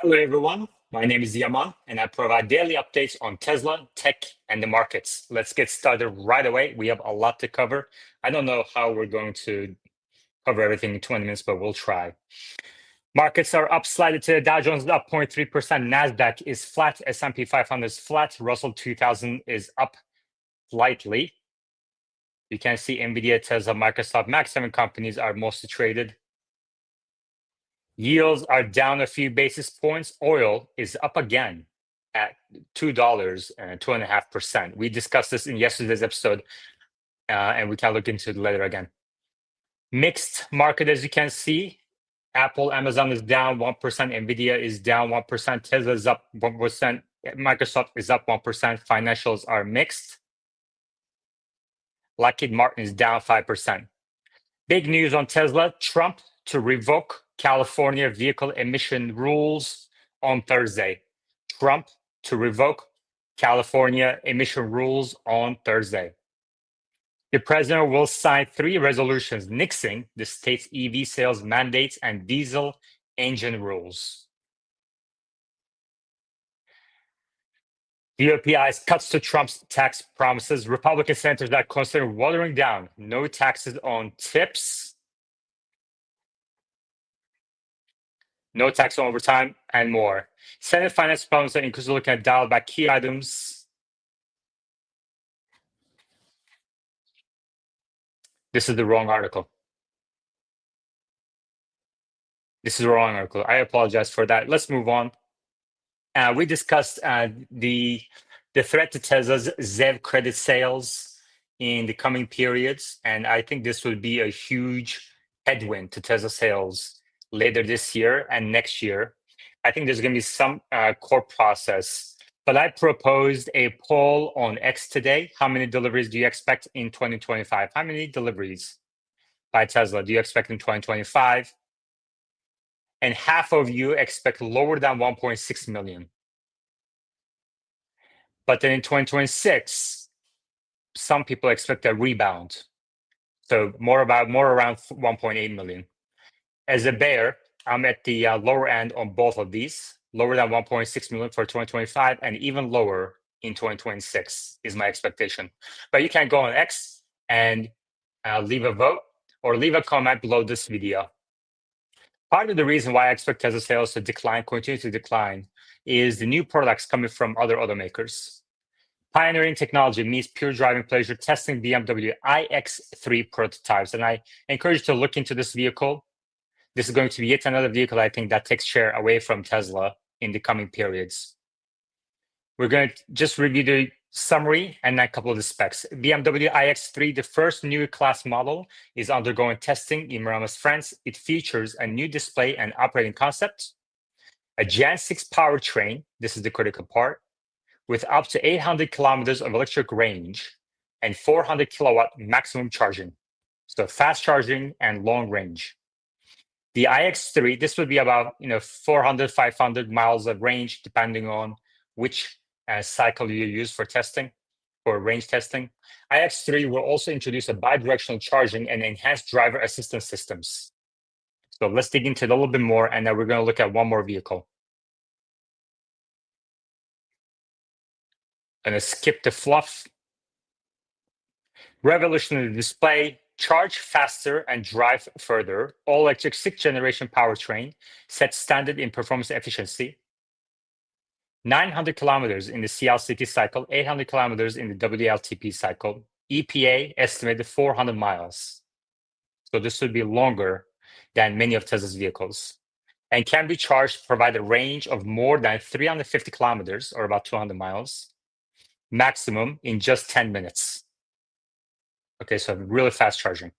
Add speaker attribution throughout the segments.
Speaker 1: Hello, everyone. My name is Yaman, and I provide daily updates on Tesla, tech, and the markets. Let's get started right away. We have a lot to cover. I don't know how we're going to cover everything in 20 minutes, but we'll try. Markets are up slightly today. Dow Jones is up 0.3%. NASDAQ is flat. S&P 500 is flat. Russell 2000 is up slightly. You can see NVIDIA, Tesla, Microsoft, Max 7 companies are mostly traded. Yields are down a few basis points. Oil is up again at $2 and 2.5%. We discussed this in yesterday's episode, and we can look into it later again. Mixed market, as you can see. Apple, Amazon is down 1%. NVIDIA is down 1%. Tesla is up 1%. Microsoft is up 1%. Financials are mixed. Lockheed Martin is down 5%. Big news on Tesla: Trump to revoke California vehicle emission rules on Thursday. Trump to revoke California emission rules on Thursday. The president will sign 3 resolutions nixing the state's EV sales mandates and diesel engine rules. GOP eyes cuts to Trump's tax promises. Republican senators are considering watering down no taxes on tips, no tax on overtime, and more. Senate Finance Department includes looking at dial back key items. This is the wrong article. This is the wrong article. I apologize for that. Let's move on. We discussed the threat to Tesla's ZEV credit sales in the coming periods, and I think this would be a huge headwind to Tesla sales later this year and next year. I think there's going to be some court process, but I proposed a poll on X today. How many deliveries do you expect in 2025? How many deliveries by Tesla do you expect in 2025? And half of you expect lower than 1.6 million. But then in 2026, some people expect a rebound. So more around 1.8 million. As a bear, I'm at the lower end on both of these, lower than 1.6 million for 2025, and even lower in 2026 is my expectation. But you can go on X and leave a vote or leave a comment below this video. Part of the reason why I expect Tesla sales to continue to decline, is the new products coming from other automakers. Pioneering technology meets pure driving pleasure, testing BMW iX3 prototypes. And I encourage you to look into this vehicle. This is going to be yet another vehicle, I think, that takes share away from Tesla in the coming periods. We're going to just review the summary and a couple of the specs. BMW iX3, the first new class model, is undergoing testing in Miramas, France. It features a new display and operating concept, a Gen 6 powertrain, this is the critical part, with up to 800 kilometers of electric range and 400 kilowatt maximum charging. So fast charging and long range. The iX3, this would be about 400, 500 miles of range, depending on which cycle you use for testing, for range testing. iX3 will also introduce a bi-directional charging and enhanced driver assistance systems. So let's dig into it a little bit more, and then we're going to look at one more vehicle. I'm going to skip the fluff. Revolutionary display, charge faster and drive further. All-electric 6th generation powertrain sets standard in performance efficiency. 900 kilometers in the CLCT cycle, 800 kilometers in the WLTP cycle. EPA estimated 400 miles. So this would be longer than many of Tesla's vehicles. And can be charged to provide a range of more than 350 kilometers, or about 200 miles, maximum in just 10 minutes. Okay, so really fast charging.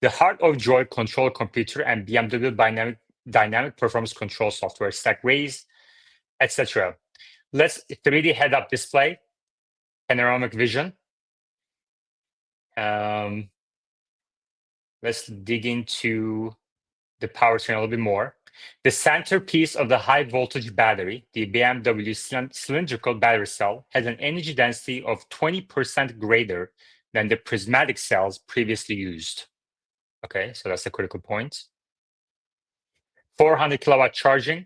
Speaker 1: The Heart of Joy control computer and BMW dynamic performance control software stack raised, etc. Let's 3D head-up display, panoramic vision. Let's dig into the powertrain a little bit more. The centerpiece of the high voltage battery, the BMW cylindrical battery cell, has an energy density of 20% greater than the prismatic cells previously used. Okay, so that's the critical point. 400 kilowatt charging.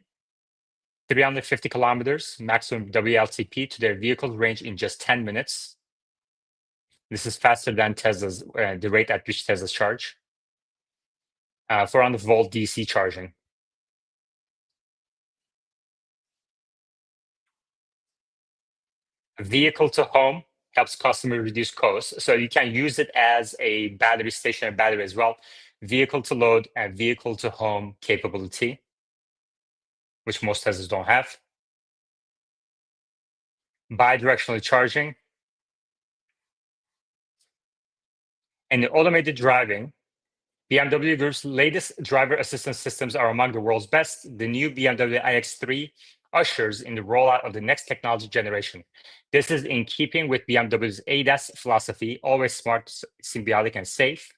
Speaker 1: 350 kilometers maximum WLTP to their vehicle range in just 10 minutes. This is faster than Tesla's, the rate at which Teslas charge. 400-volt DC charging. Vehicle to home helps customers reduce costs. So you can use it as a battery station and battery as well. Vehicle to load and vehicle to home capability, which most Teslas don't have. Bi-directional charging. And in automated driving, BMW Group's latest driver assistance systems are among the world's best. The new BMW iX3 ushers in the rollout of the next technology generation. This is in keeping with BMW's ADAS philosophy, always smart, symbiotic, and safe.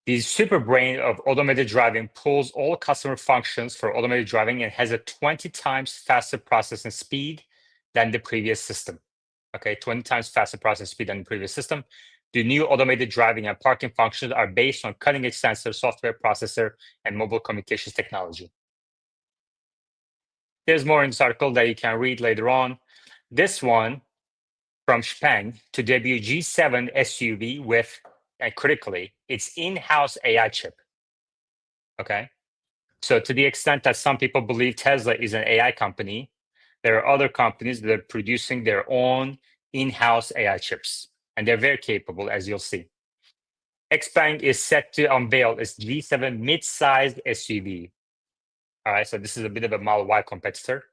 Speaker 1: The super brain of automated driving pulls all customer functions for automated driving and has a 20 times faster processing speed than the previous system. Okay, 20 times faster processing speed than the previous system. The new automated driving and parking functions are based on cutting-edge sensor, software, processor, and mobile communications technology. There's more in this article that you can read later on. This one from Xpeng to debut G7 SUV with, and critically, its in-house AI chip. Okay, so to the extent that some people believe Tesla is an AI company, there are other companies that are producing their own in-house AI chips, and they're very capable, as you'll see. Xpeng is set to unveil its G7 mid-sized SUV. All right, so this is a bit of a Model Y competitor.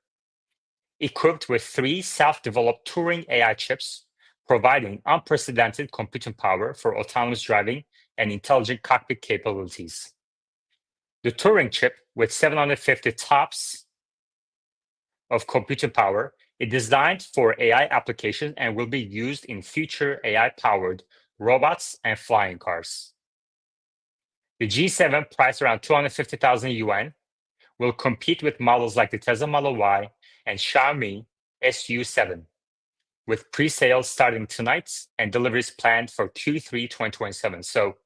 Speaker 1: Equipped with 3 self-developed Turing AI chips, providing unprecedented computing power for autonomous driving and intelligent cockpit capabilities. The Turing chip, with 750 TOPS of computing power, is designed for AI applications and will be used in future AI-powered robots and flying cars. The G7, priced around 250,000 yuan, will compete with models like the Tesla Model Y and Xiaomi SU7, with pre-sales starting tonight and deliveries planned for Q3 2027. So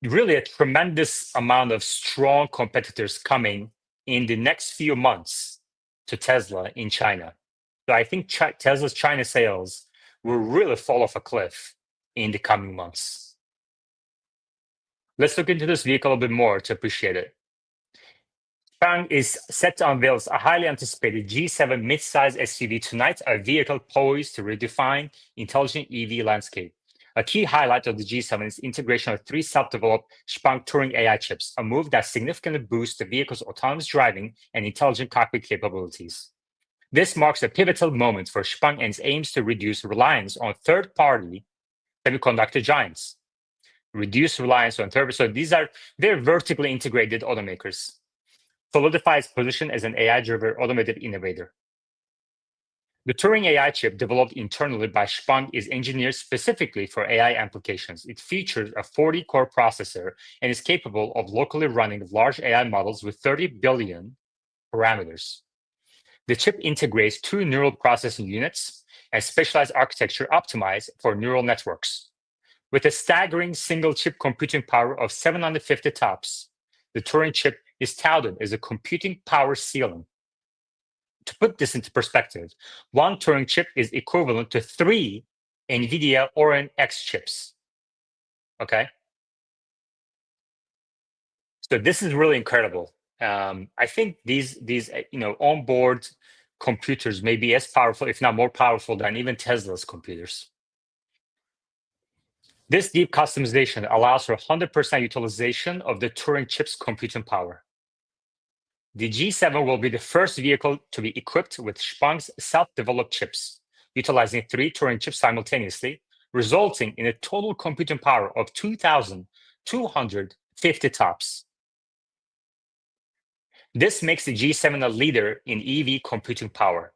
Speaker 1: really a tremendous amount of strong competitors coming in the next few months to Tesla in China. So I think Tesla's China sales will really fall off a cliff in the coming months. Let's look into this vehicle a bit more to appreciate it. Xpeng is set to unveil a highly anticipated G7 mid-size SUV tonight, a vehicle poised to redefine intelligent EV landscape. A key highlight of the G7 is integration of 3 self-developed Xpeng Turing AI chips, a move that significantly boosts the vehicle's autonomous driving and intelligent cockpit capabilities. This marks a pivotal moment for Xpeng and aims to reduce reliance on third-party semiconductor giants. So these are very vertically integrated automakers. Solidify its position as an AI-driven automotive innovator. The Turing AI chip, developed internally by Xpeng, is engineered specifically for AI applications. It features a 40-core processor and is capable of locally running large AI models with 30 billion parameters. The chip integrates 2 neural processing units and specialized architecture optimized for neural networks. With a staggering single-chip computing power of 750 TOPS, the Turing chip is touted as a computing power ceiling. To put this into perspective, 1 Turing chip is equivalent to 3 NVIDIA Orin X chips. Okay? So this is really incredible. I think these onboard computers may be as powerful, if not more powerful, than even Tesla's computers. This deep customization allows for 100% utilization of the Turing chip's computing power. The G7 will be the first vehicle to be equipped with Xpeng's self-developed chips, utilizing 3 Turing chips simultaneously, resulting in a total computing power of 2,250 TOPS. This makes the G7 a leader in EV computing power.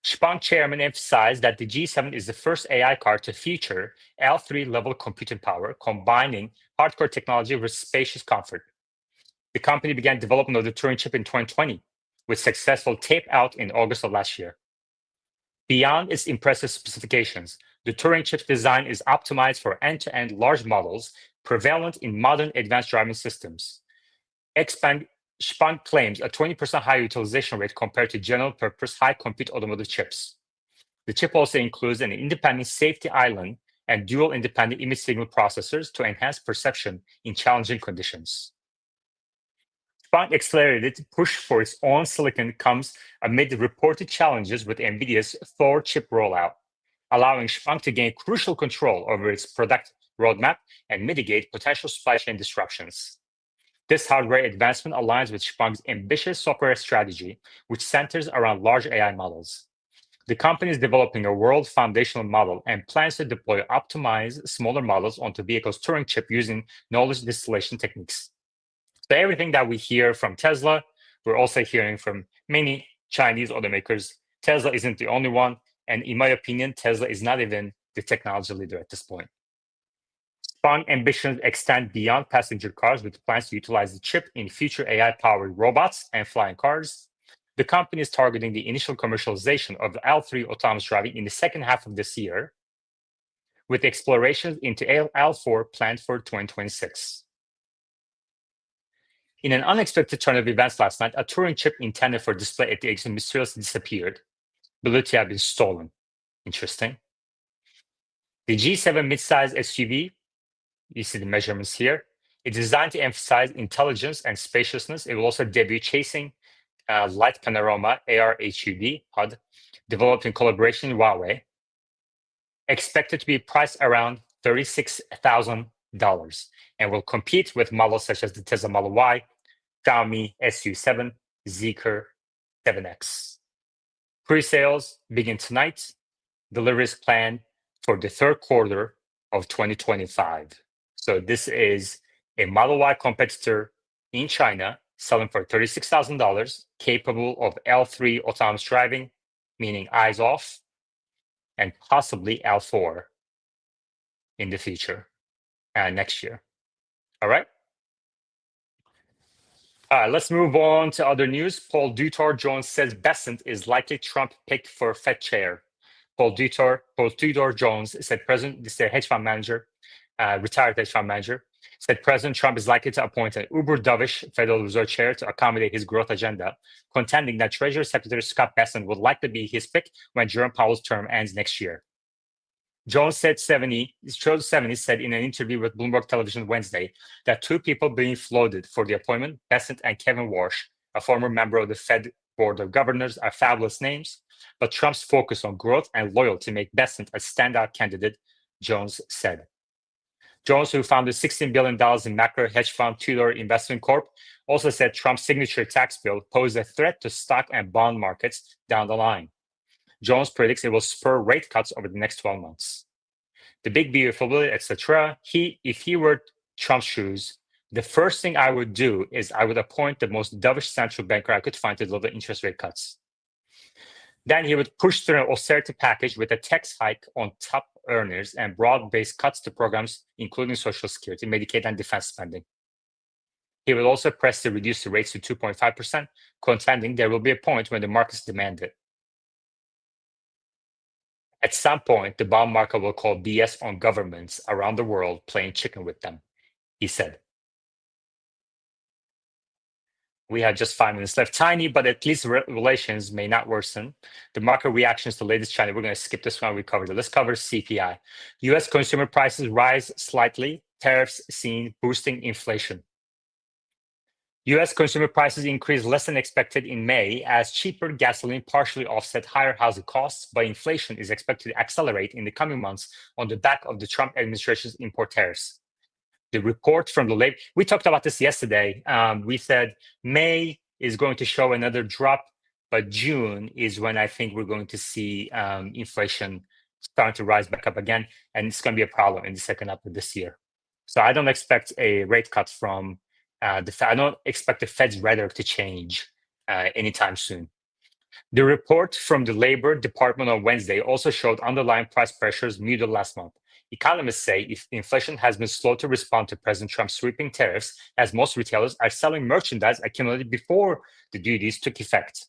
Speaker 1: Xpeng chairman emphasized that the G7 is the first AI car to feature L3 level computing power, combining hardcore technology with spacious comfort. The company began development of the Turing chip in 2020, with successful tape out in August of last year. Beyond its impressive specifications, the Turing chip's design is optimized for end-to-end large models prevalent in modern advanced driving systems. Xpeng Spahn claims a 20% higher utilization rate compared to general-purpose high-compute automotive chips. The chip also includes an independent safety island and dual independent image signal processors to enhance perception in challenging conditions. Spahn accelerated push for its own silicon comes amid the reported challenges with NVIDIA's Thor chip rollout, allowing Spahn to gain crucial control over its product roadmap and mitigate potential supply chain disruptions. This hardware advancement aligns with Spahn's ambitious software strategy, which centers around large AI models. The company is developing a world foundational model and plans to deploy optimized smaller models onto vehicles' Turing chip using knowledge distillation techniques. So everything that we hear from Tesla, we're also hearing from many Chinese automakers. Tesla isn't the only one. And in my opinion, Tesla is not even the technology leader at this point. Spahn ambitions extend beyond passenger cars with plans to utilize the chip in future AI-powered robots and flying cars. The company is targeting the initial commercialization of L3 autonomous driving in the second half of this year, with explorations into L4 planned for 2026. In an unexpected turn of events last night, a Turing chip intended for display at the exit mysteriously disappeared, believed to have been stolen. Interesting. The G7 midsize SUV, you see the measurements here, it's designed to emphasize intelligence and spaciousness. It will also debut chasing Light Panorama AR HUD HUD, developed in collaboration with Huawei, expected to be priced around $36,000 and will compete with models such as the Tesla Model Y, Xiaomi SU7, Zeekr 7X. Pre-sales begin tonight. Delivery is planned for the third quarter of 2025. So this is a Model Y competitor in China selling for $36,000, capable of L3 autonomous driving, meaning eyes off, and possibly L4 in the future, next year. All right. Let's move on to other news. Paul Tudor Jones says Bessent is likely Trump pick for Fed chair. Paul Tudor Jones said this is a hedge fund manager, retired hedge fund manager, said President Trump is likely to appoint an uber dovish Federal Reserve chair to accommodate his growth agenda, contending that Treasury Secretary Scott Bessent would likely be his pick when Jerome Powell's term ends next year. Jones said 70 said in an interview with Bloomberg Television Wednesday that two people being floated for the appointment, Bessent and Kevin Warsh, a former member of the Fed Board of Governors, are fabulous names, but Trump's focus on growth and loyalty make Bessent a standout candidate, Jones said. Jones, who founded $16 billion in macro hedge fund Tudor Investment Corp., also said Trump's signature tax bill posed a threat to stock and bond markets down the line. Jones predicts it will spur rate cuts over the next 12 months. The big beautiful, etc. If he were Trump's shoes, the first thing I would do is I would appoint the most dovish central banker I could find to deliver interest rate cuts. Then he would push through an austerity package with a tax hike on top earners and broad-based cuts to programs including Social Security, Medicaid, and defense spending. He will also press to reduce the rates to 2.5%, contending there will be a point when the markets demand it. At some point, the bond market will call BS on governments around the world playing chicken with them, he said. We have just 5 minutes left. Tiny, but at least relations may not worsen. The market reactions to latest China. We're going to skip this one. We covered it. Let's cover CPI. U.S. consumer prices rise slightly. Tariffs seen boosting inflation. U.S. consumer prices increased less than expected in May as cheaper gasoline partially offset higher housing costs, but inflation is expected to accelerate in the coming months on the back of the Trump administration's import tariffs. The report from the labor, we talked about this yesterday. We said May is going to show another drop, but June is when I think we're going to see inflation starting to rise back up again, and it's going to be a problem in the second half of this year. So I don't expect a rate cut from I don't expect the Fed's rhetoric to change anytime soon. The report from the Labor Department on Wednesday also showed underlying price pressures muted last month. Economists say if inflation has been slow to respond to President Trump's sweeping tariffs, as most retailers are selling merchandise accumulated before the duties took effect.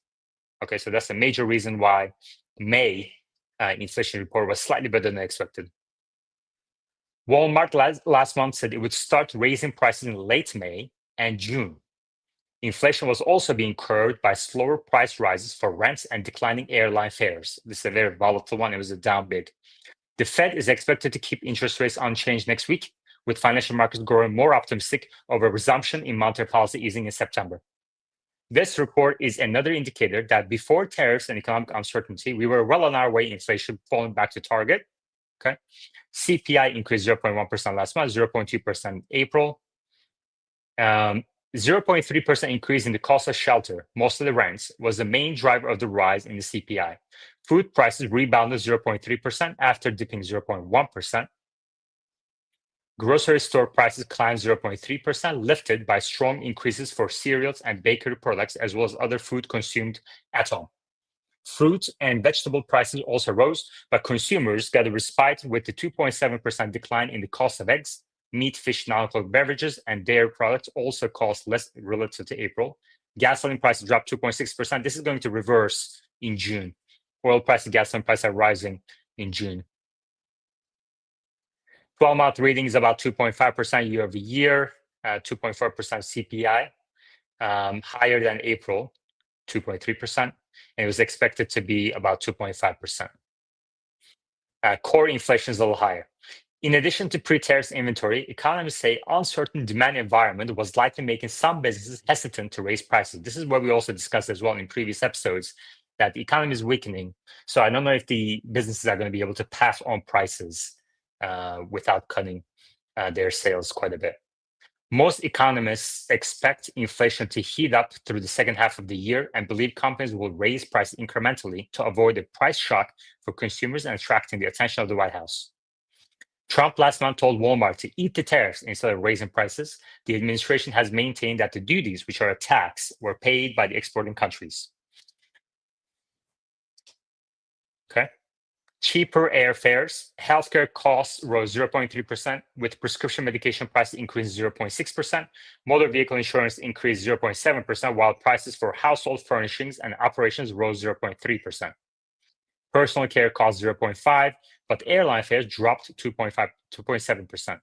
Speaker 1: Okay, so that's a major reason why May inflation report was slightly better than expected. Walmart last month said it would start raising prices in late May and June. Inflation was also being curbed by slower price rises for rents and declining airline fares. This is a very volatile one. It was a down big. The Fed is expected to keep interest rates unchanged next week, with financial markets growing more optimistic over resumption in monetary policy easing in September. This report is another indicator that before tariffs and economic uncertainty, we were well on our way, inflation falling back to target. Okay. CPI increased 0.1% last month, 0.2% April. 0.3% increase in the cost of shelter, most of the rents, was the main driver of the rise in the CPI. Food prices rebounded 0.3% after dipping 0.1%. Grocery store prices climbed 0.3%, lifted by strong increases for cereals and bakery products, as well as other food consumed at home. Fruit and vegetable prices also rose, but consumers got a respite with the 2.7% decline in the cost of eggs. Meat, fish, non-alcoholic beverages, and dairy products also cost less relative to April. Gasoline prices dropped 2.6%. This is going to reverse in June. Oil prices, gasoline prices are rising in June. 12-month reading is about 2.5% year over year, 2.4% CPI, higher than April, 2.3%, and it was expected to be about 2.5%. Core inflation is a little higher. In addition to pre-tariff inventory, economists say uncertain demand environment was likely making some businesses hesitant to raise prices. This is what we also discussed as well in previous episodes, that the economy is weakening. So I don't know if the businesses are going to be able to pass on prices without cutting their sales quite a bit. Most economists expect inflation to heat up through the second half of the year and believe companies will raise prices incrementally to avoid a price shock for consumers and attracting the attention of the White House. Trump last month told Walmart to eat the tariffs instead of raising prices. The administration has maintained that the duties, which are a tax, were paid by the exporting countries. Okay. Cheaper airfares. Healthcare costs rose 0.3%, with prescription medication prices increased 0.6%. Motor vehicle insurance increased 0.7%, while prices for household furnishings and operations rose 0.3%. Personal care costs 0.5%, but airline fares dropped 2.7%.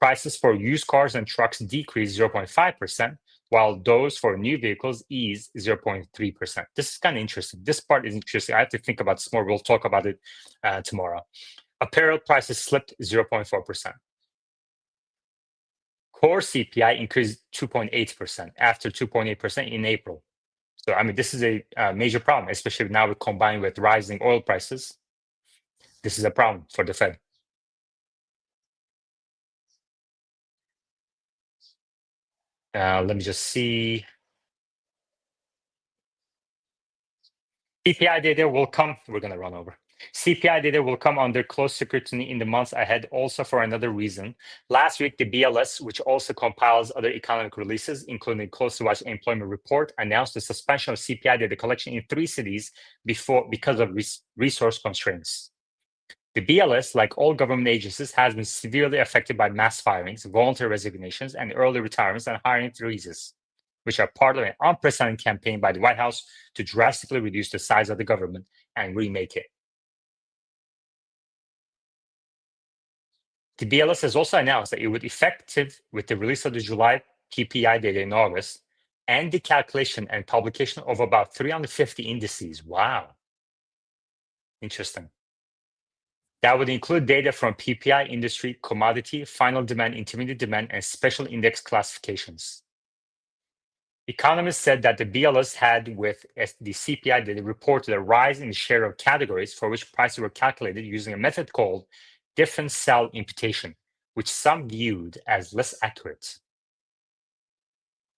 Speaker 1: Prices for used cars and trucks decreased 0.5%, while those for new vehicles eased 0.3%. This is kind of interesting. This part is interesting. I have to think about this more. We'll talk about it tomorrow. Apparel prices slipped 0.4%. Core CPI increased 2.8% after 2.8% in April. So, I mean, this is a major problem, especially now combined with rising oil prices. This is a problem for the Fed. Let me just see. CPI data will come. We're going to run over. CPI data will come under close scrutiny in the months ahead, also for another reason. Last week, the BLS, which also compiles other economic releases, including Close to Watch Employment Report, announced the suspension of CPI data collection in 3 cities because of resource constraints. The BLS, like all government agencies, has been severely affected by mass firings, voluntary resignations, and early retirements and hiring freezes, which are part of an unprecedented campaign by the White House to drastically reduce the size of the government and remake it. The BLS has also announced that it would effective with the release of the July PPI data in August and the calculation and publication of about 350 indices. Wow. Interesting. That would include data from PPI industry, commodity, final demand, intermediate demand, and special index classifications. Economists said that the BLS had, with the CPI data, reported a rise in the share of categories for which prices were calculated using a method called different cell imputation, which some viewed as less accurate.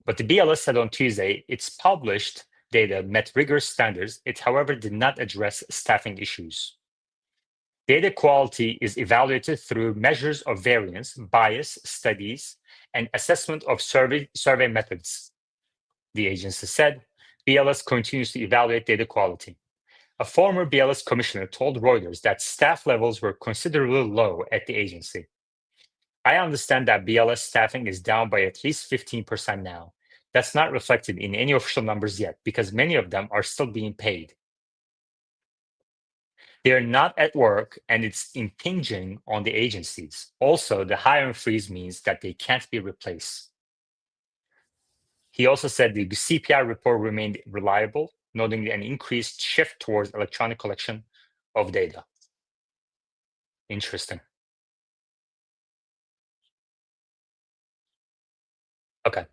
Speaker 1: But the BLS said on Tuesday its published data met rigorous standards. It, however, did not address staffing issues. Data quality is evaluated through measures of variance, bias, studies, and assessment of survey methods. The agency said BLS continues to evaluate data quality. A former BLS commissioner told Reuters that staff levels were considerably low at the agency. I understand that BLS staffing is down by at least 15% now. That's not reflected in any official numbers yet because many of them are still being paid. They're not at work and it's impinging on the agencies. Also, the hiring freeze means that they can't be replaced. He also said the CPI report remained reliable, noting an increased shift towards electronic collection of data. Interesting. Okay.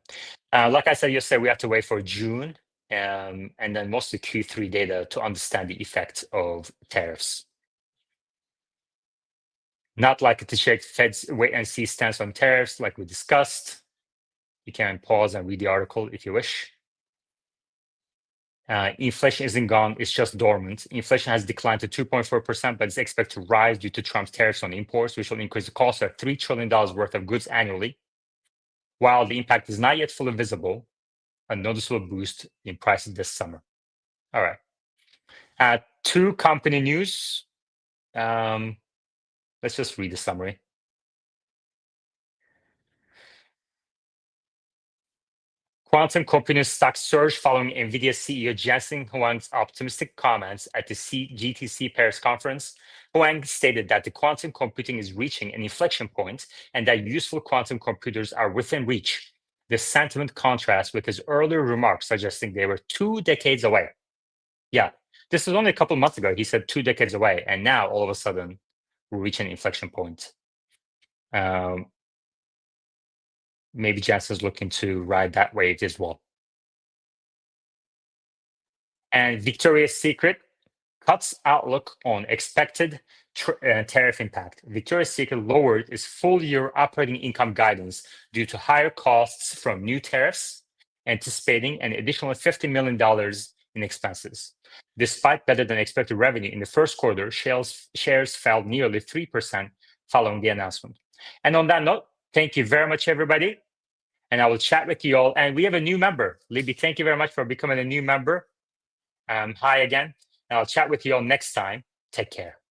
Speaker 1: Like I said yesterday, we have to wait for June and then mostly Q3 data to understand the effect of tariffs. Not likely to shake Fed's wait and see stance on tariffs, like we discussed. You can pause and read the article if you wish. Inflation isn't gone, it's just dormant. Inflation has declined to 2.4%, but is expected to rise due to Trump's tariffs on imports, which will increase the cost of $3 trillion worth of goods annually. While the impact is not yet fully visible, a noticeable boost in prices this summer. All right. Two company news. Let's just read the summary. Quantum computing stock surged following NVIDIA CEO Jensen Huang's optimistic comments at the GTC Paris conference. Huang stated that the quantum computing is reaching an inflection point and that useful quantum computers are within reach. This sentiment contrasts with his earlier remarks suggesting they were 2 decades away. Yeah, this was only a couple months ago. He said 2 decades away, and now all of a sudden we're reaching an inflection point. Maybe Jensen's looking to ride that wave as well. And Victoria's Secret cuts outlook on expected tariff impact. Victoria's Secret lowered its full-year operating income guidance due to higher costs from new tariffs, anticipating an additional $50 million in expenses. Despite better than expected revenue in the first quarter, shares fell nearly 3% following the announcement. And on that note, thank you very much, everybody. And I will chat with you all. And we have a new member. Libby, thank you very much for becoming a new member. Hi again. And I'll chat with you all next time. Take care.